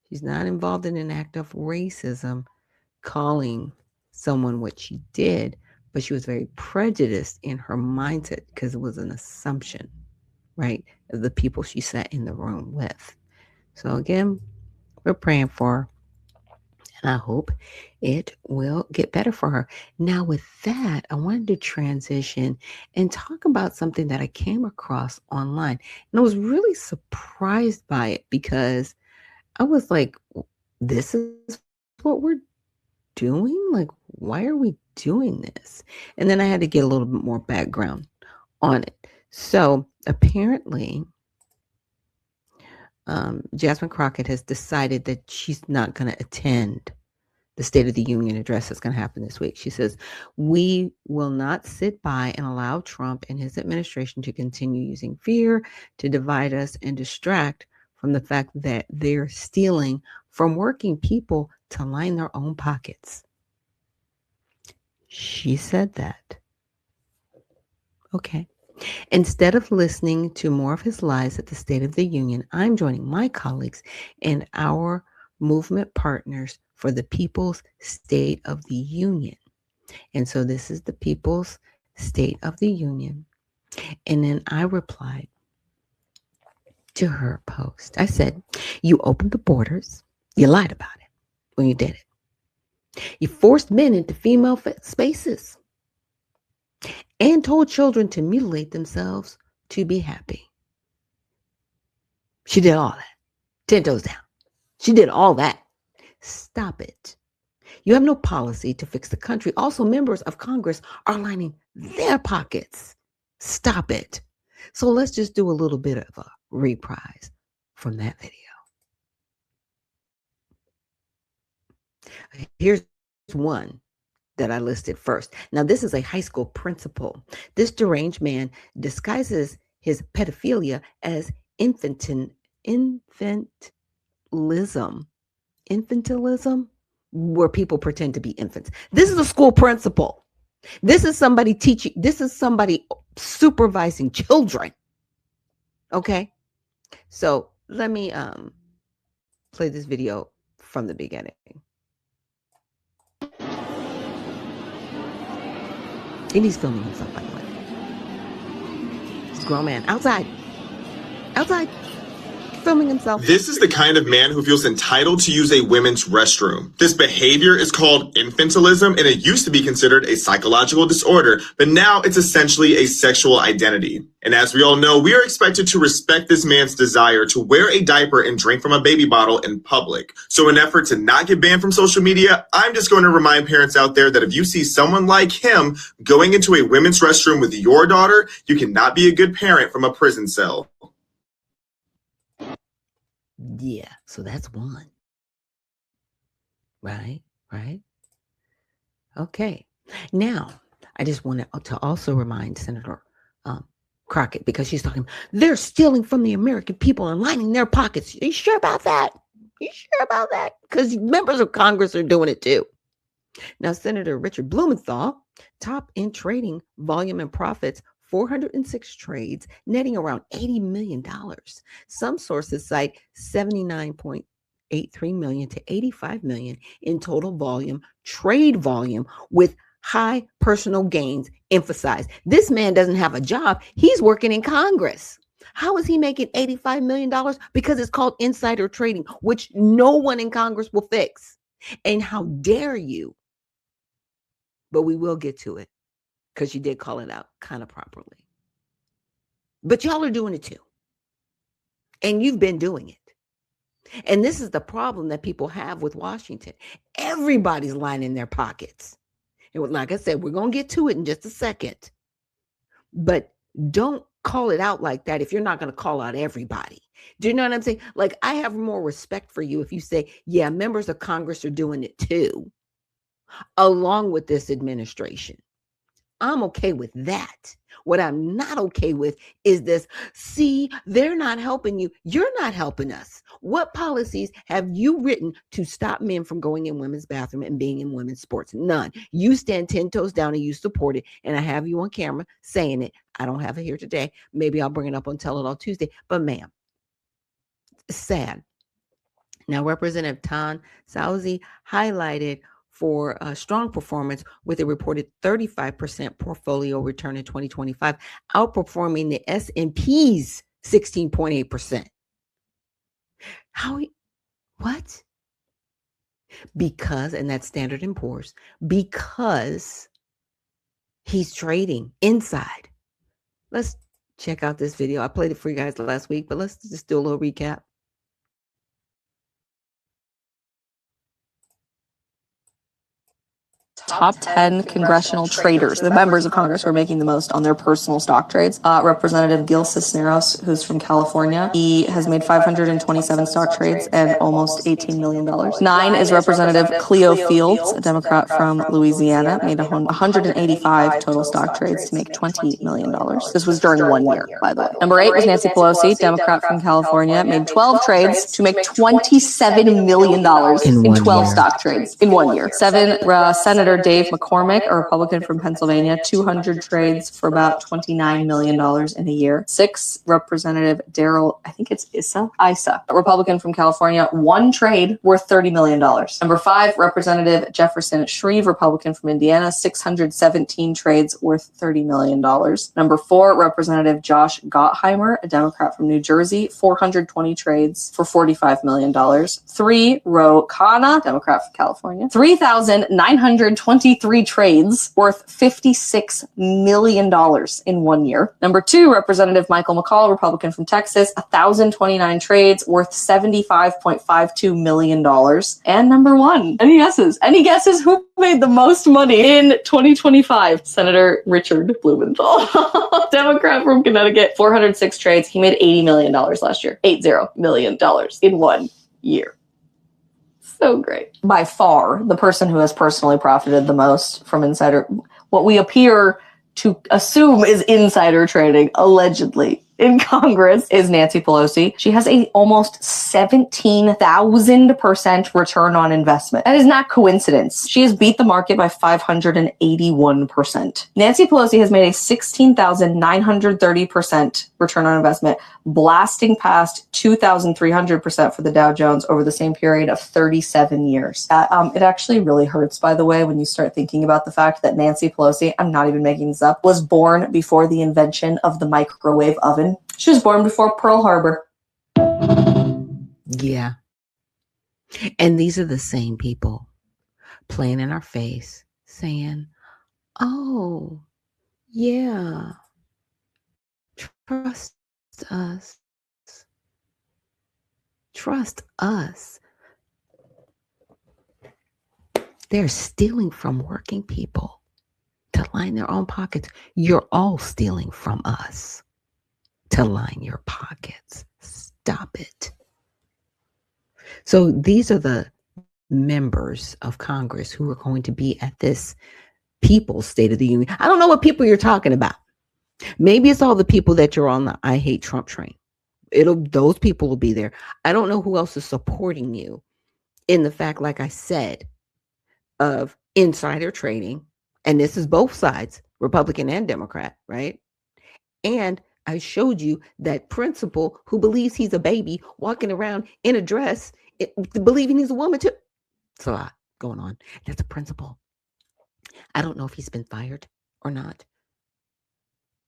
She's not involved in an act of racism, calling someone what she did, but she was very prejudiced in her mindset because it was an assumption, right, of the people she sat in the room with. So again, we're praying for her, and I hope it will get better for her. Now, with that, I wanted to transition and talk about something that I came across online. And I was really surprised by it because I was like, this is what we're doing? Like, why are we doing this? And then I had to get a little bit more background on it. So apparently, Jasmine Crockett has decided that she's not going to attend the State of the Union address that's going to happen this week. She says, we will not sit by and allow Trump and his administration to continue using fear to divide us and distract from the fact that they're stealing from working people to line their own pockets. She said that. Okay. Instead of listening to more of his lies at the State of the Union, I'm joining my colleagues and our movement partners for the People's State of the Union. And so this is the People's State of the Union. And then I replied to her post. I said, you opened the borders. You lied about it when you did it. You forced men into female spaces and told children to mutilate themselves to be happy. She did all that. 10 toes down. She did all that. Stop it. You have no policy to fix the country. Also, members of Congress are lining their pockets. Stop it. So let's just do a little bit of a reprise from that video. Here's one that I listed first. Now, this is a high school principal. This deranged man disguises his pedophilia as infantilism, where people pretend to be infants. This is a school principal. This is somebody teaching. This is somebody supervising children. Okay. So let me play this video from the beginning. And he's filming himself, by the way. He's a grown man. Outside, filming himself. This is the kind of man who feels entitled to use a women's restroom. This behavior is called infantilism, and it used to be considered a psychological disorder, but now it's essentially a sexual identity. And as we all know, we are expected to respect this man's desire to wear a diaper and drink from a baby bottle in public. So in an effort to not get banned from social media, I'm just going to remind parents out there that if you see someone like him going into a women's restroom with your daughter, you cannot be a good parent from a prison cell. Yeah, so that's one. Right. Okay. Now, I just wanted to also remind Senator Crockett, because she's talking, they're stealing from the American people and lining their pockets. Are you sure about that? Because members of Congress are doing it too. Now, Senator Richard Blumenthal, top in trading volume and profits, 406 trades, netting around $80 million. Some sources cite 79.83 million to 85 million in total volume, trade volume, with high personal gains emphasized. This man doesn't have a job. He's working in Congress. How is he making $85 million? Because it's called insider trading, which no one in Congress will fix. And how dare you? But we will get to it, because you did call it out kind of properly. But y'all are doing it too. And you've been doing it. And this is the problem that people have with Washington. Everybody's lining their pockets. And like I said, we're going to get to it in just a second. But don't call it out like that if you're not going to call out everybody. Do you know what I'm saying? Like, I have more respect for you if you say, yeah, members of Congress are doing it too, along with this administration. I'm okay with that. What I'm not okay with is this. See, they're not helping you. You're not helping us. What policies have you written to stop men from going in women's bathroom and being in women's sports? None. You stand 10 toes down and you support it. And I have you on camera saying it. I don't have it here today. Maybe I'll bring it up on Tell It All Tuesday. But ma'am, it's sad. Now, Representative Tan Sauzi highlighted for a strong performance with a reported 35% portfolio return in 2025, outperforming the S&P's 16.8%. What? Because, and that's Standard & Poor's, because he's trading inside. Let's check out this video. I played it for you guys last week, but let's just do a little recap. Top 10 congressional traders, the members of Congress who are making the most on their personal stock trades. Representative Gil Cisneros, who's from California, he has made 527 stock trades and almost $18 million. 9 is Representative Cleo Fields, a Democrat from Louisiana, made 185 total stock trades to make $20 million. This was during 1 year, by the way. Number 8 was Nancy Pelosi, Democrat from California, made 12 trades to make $27 million in 12 stock trades in 1 year. 7, Senator Dave McCormick, a Republican from Pennsylvania, 200 trades for about $29 million in a year. 6, Representative Daryl, I think it's Issa, a Republican from California, 1 trade worth $30 million. Number 5, Representative Jefferson Shreve, Republican from Indiana, 617 trades worth $30 million. Number 4, Representative Josh Gottheimer, a Democrat from New Jersey, 420 trades for $45 million. 3, Ro Khanna, Democrat from California, 3,923 trades worth $56 million in 1 year. Number 2, Representative Michael McCall, Republican from Texas, 1,029 trades worth $75.52 million. And number 1, any guesses? Any guesses who made the most money in 2025? Senator Richard Blumenthal, Democrat from Connecticut, 406 trades. He made $80 million last year. $80 million in 1 year. So great. By far, the person who has personally profited the most from insider, what we appear to assume is insider trading, allegedly, in Congress, is Nancy Pelosi. She has a almost 17,000% return on investment. That is not coincidence. She has beat the market by 581%. Nancy Pelosi has made a 16,930% return on investment, blasting past 2,300% for the Dow Jones over the same period of 37 years. It actually really hurts, by the way, when you start thinking about the fact that Nancy Pelosi, I'm not even making this up, was born before the invention of the microwave oven. She was born before Pearl Harbor. Yeah. And these are the same people playing in our face saying, oh, yeah, trust us. Trust us. They're stealing from working people to line their own pockets. You're all stealing from us to line your pockets. Stop it. So these are the members of Congress who are going to be at this People's State of the Union. I don't know what people you're talking about. Maybe it's all the people that you're on the I hate Trump train. Those people will be there. I don't know who else is supporting you in the fact, like I said, of insider trading. And this is both sides, Republican and Democrat, right? And I showed you that principal who believes he's a baby walking around in a dress, believing he's a woman too. It's a lot going on. That's a principal. I don't know if he's been fired or not,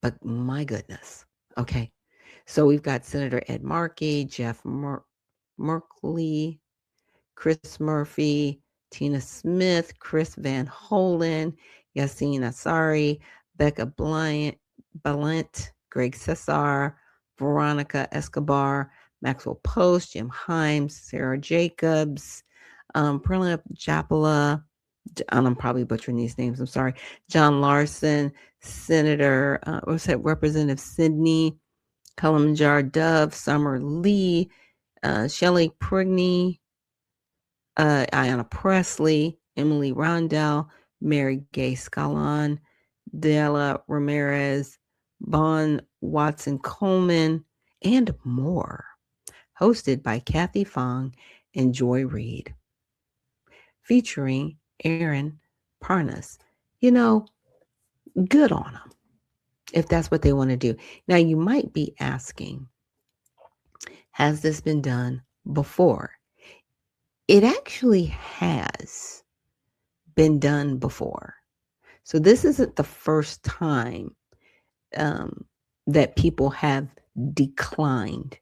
but my goodness. Okay. So we've got Senator Ed Markey, Jeff Merkley, Chris Murphy, Tina Smith, Chris Van Hollen, Yassine Ansari, Becca Blunt, Greg Cesar, Veronica Escobar, Maxwell Post, Jim Himes, Sarah Jacobs, Perlin Japala, I'm probably butchering these names, I'm sorry, John Larson, Senator, Representative Sidney, Kalamjar Dove, Summer Lee, Shelley Prigney, Ayanna Presley, Emily Rondell, Mary Gay Scalon, Della Ramirez, Bon Watson Coleman, and more. Hosted by Kathy Fong and Joy Reid. Featuring Aaron Parnas. You know, good on them if that's what they want to do. Now, you might be asking, has this been done before? It actually has been done before. So this isn't the first time that people have declined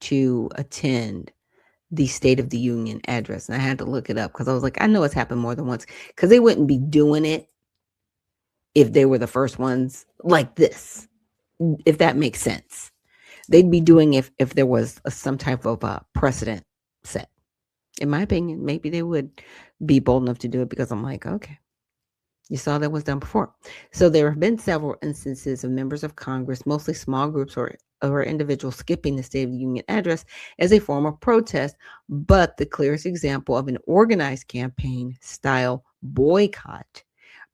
to attend the State of the Union address. And I had to look it up because I was like, I know it's happened more than once, because they wouldn't be doing it if they were the first ones like this, if that makes sense. They'd be doing it if there was some type of precedent set. In my opinion, maybe they would be bold enough to do it, because I'm like, okay, you saw that was done before. So there have been several instances of members of Congress, mostly small groups or individuals, skipping the State of the Union address as a form of protest. But the clearest example of an organized campaign style boycott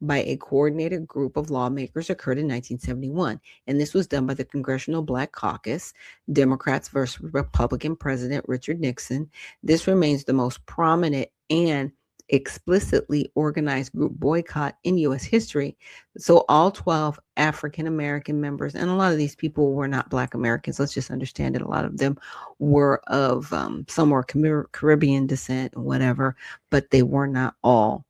by a coordinated group of lawmakers occurred in 1971. And this was done by the Congressional Black Caucus, Democrats versus Republican President Richard Nixon. This remains the most prominent and explicitly organized group boycott in U.S. history. So all 12 African-American members, and a lot of these people were not Black Americans, let's just understand it, a lot of them were of some were Caribbean descent, whatever, but they were not all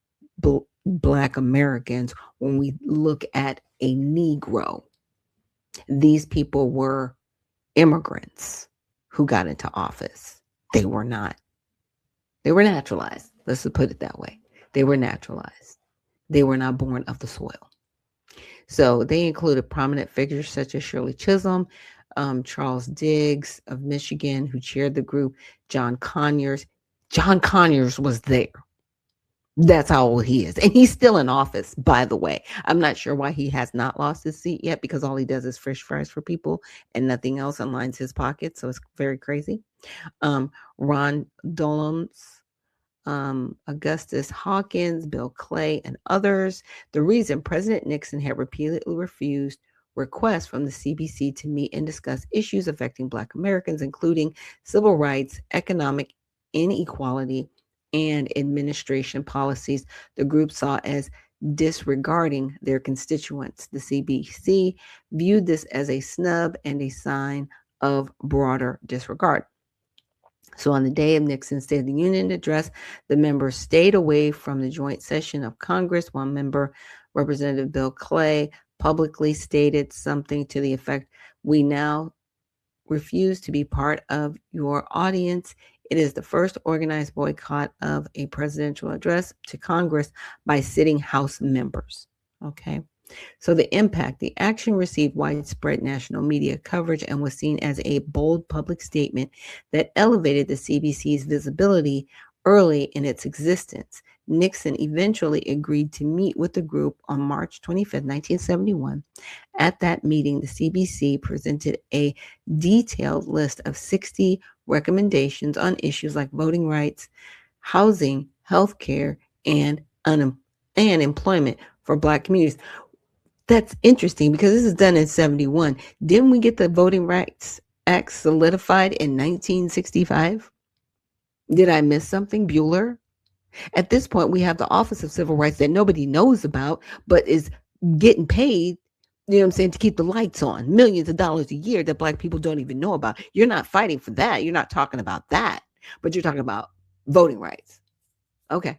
Black Americans. When we look at a Negro, these people were immigrants who got into office. They were not. They were naturalized. Let's put it that way. They were naturalized. They were not born of the soil. So they included prominent figures such as Shirley Chisholm, Charles Diggs of Michigan, who chaired the group, John Conyers. John Conyers was there. That's how old he is. And he's still in office, by the way. I'm not sure why he has not lost his seat yet, because all he does is fish fries for people and nothing else, and lines his pockets. So it's very crazy. Ron Dollums, Augustus Hawkins, Bill Clay, and others. The reason President Nixon had repeatedly refused requests from the CBC to meet and discuss issues affecting Black Americans, including civil rights, economic inequality, and administration policies, the group saw as disregarding their constituents. The CBC viewed this as a snub and a sign of broader disregard. So on the day of Nixon's State of the Union address, the members stayed away from the joint session of Congress. One member, Representative Bill Clay, publicly stated something to the effect, "We now refuse to be part of your audience. It is the first organized boycott of a presidential address to Congress by sitting House members." Okay. So the impact, the action received widespread national media coverage and was seen as a bold public statement that elevated the CBC's visibility early in its existence. Nixon eventually agreed to meet with the group on March 25, 1971. At that meeting, the CBC presented a detailed list of 60 recommendations on issues like voting rights, housing, healthcare, and employment for Black communities. That's interesting because this is done in 71. Didn't we get the Voting Rights Act solidified in 1965? Did I miss something? Bueller? At this point, we have the Office of Civil Rights that nobody knows about, but is getting paid, you know what I'm saying, to keep the lights on. Millions of dollars a year that Black people don't even know about. You're not fighting for that. You're not talking about that, but you're talking about voting rights. Okay.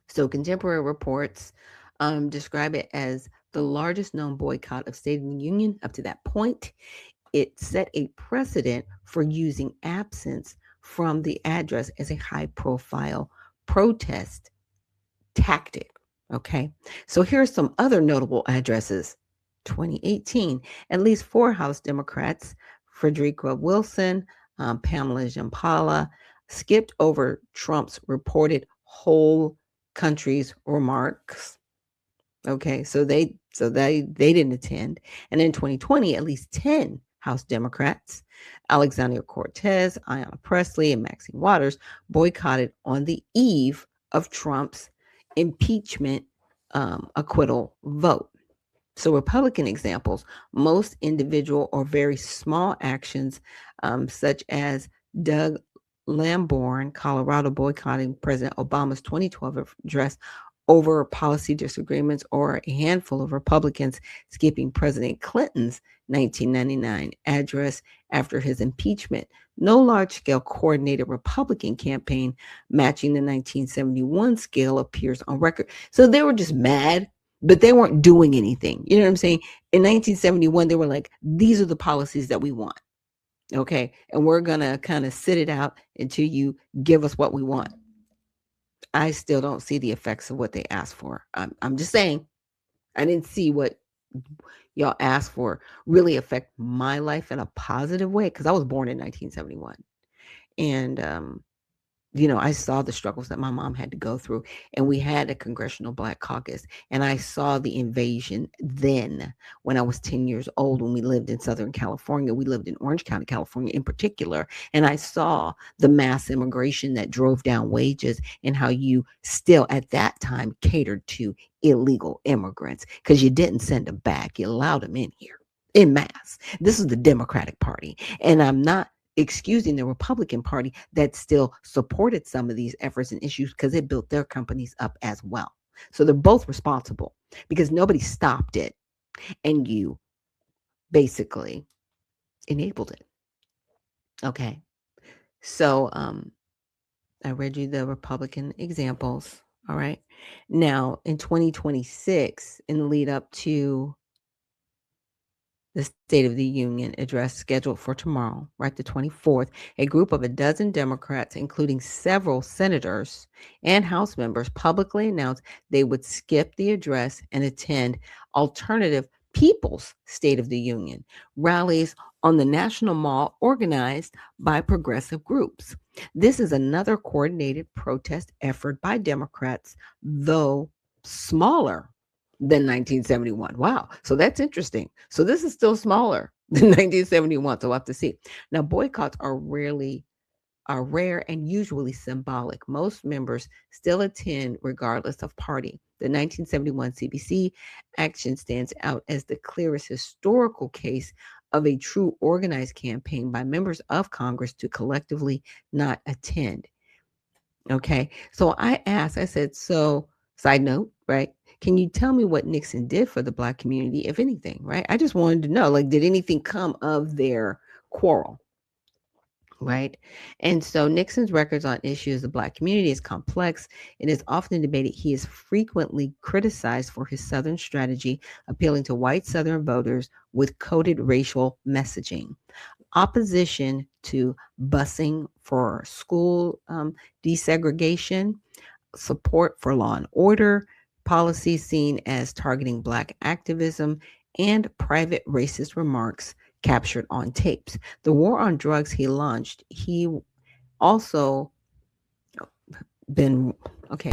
So contemporary reports describe it as the largest known boycott of State of the Union up to that point. It set a precedent for using absence from the address as a high-profile protest tactic. Okay, so here are some other notable addresses. 2018, at least 4 House Democrats, Frederica Wilson, Pamela Jampala, skipped over Trump's reported whole country's remarks. Okay, so they didn't attend. And in 2020, at least 10 House Democrats, Alexandria Cortez, Ayanna Pressley, and Maxine Waters, boycotted on the eve of Trump's impeachment acquittal vote. So Republican examples, most individual or very small actions, such as Doug Lamborn, Colorado, boycotting President Obama's 2012 address, over policy disagreements or a handful of Republicans skipping President Clinton's 1999 address after his impeachment. No large-scale coordinated Republican campaign matching the 1971 scale appears on record. So they were just mad, but they weren't doing anything. You know what I'm saying? In 1971, they were like, these are the policies that we want. Okay. And we're going to kind of sit it out until you give us what we want. I still don't see the effects of what they asked for. I'm just saying, I didn't see what y'all asked for really affect my life in a positive way, because I was born in 1971. And, I saw the struggles that my mom had to go through, and we had a Congressional Black Caucus, and I saw the invasion then when I was 10 years old, when we lived in Southern California. We lived in Orange County, California in particular, and I saw the mass immigration that drove down wages and how you still at that time catered to illegal immigrants because you didn't send them back. You allowed them in here en masse. This is the Democratic Party, and I'm not excusing the Republican Party that still supported some of these efforts and issues because it built their companies up as well. So they're both responsible because nobody stopped it and you basically enabled it. Okay. So I read you the Republican examples. All right. Now in 2026, in the lead up to the State of the Union address scheduled for tomorrow, right, the 24th, a group of a dozen Democrats, including several senators and House members, publicly announced they would skip the address and attend alternative People's State of the Union rallies on the National Mall organized by progressive groups. This is another coordinated protest effort by Democrats, though smaller than 1971. Wow. So that's interesting. So this is still smaller than 1971. So we'll have to see. Now, boycotts are rare and usually symbolic. Most members still attend regardless of party. The 1971 CBC action stands out as the clearest historical case of a true organized campaign by members of Congress to collectively not attend. Okay. So I said, so side note, right? Can you tell me what Nixon did for the Black community, if anything, right? I just wanted to know, like, did anything come of their quarrel, right? And so Nixon's records on issues of the Black community is complex and is often debated. He is frequently criticized for his Southern strategy, appealing to white Southern voters with coded racial messaging. Opposition to busing for school desegregation, support for law and order, policies seen as targeting Black activism, and private racist remarks captured on tapes. The war on drugs he launched, he also been, okay.